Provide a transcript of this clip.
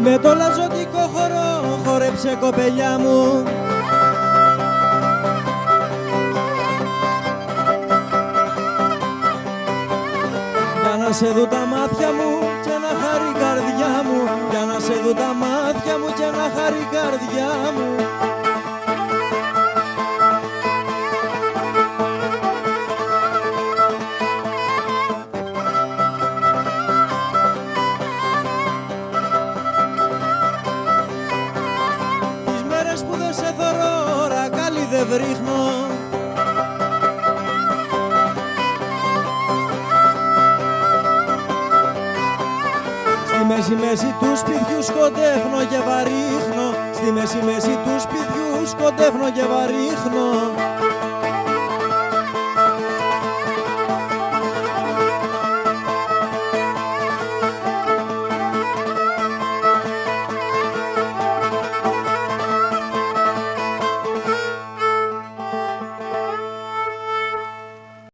Με το λαζωτικό χορό χόρεψε κοπελιά μου. Για να σε δω τα μάτια μου και να χαρεί η καρδιά μου. Για να σε δω τα μάτια μου και να χαρεί η καρδιά μου. Τις μέρες που δεν σε θωρώ ρακάλι δεν βρίχνω. Στη μέση του σπιτιού σκοντέφνω και βαρίχνω. Στη μέση του σπιτιού σκοντέφνω και βαρίχνω.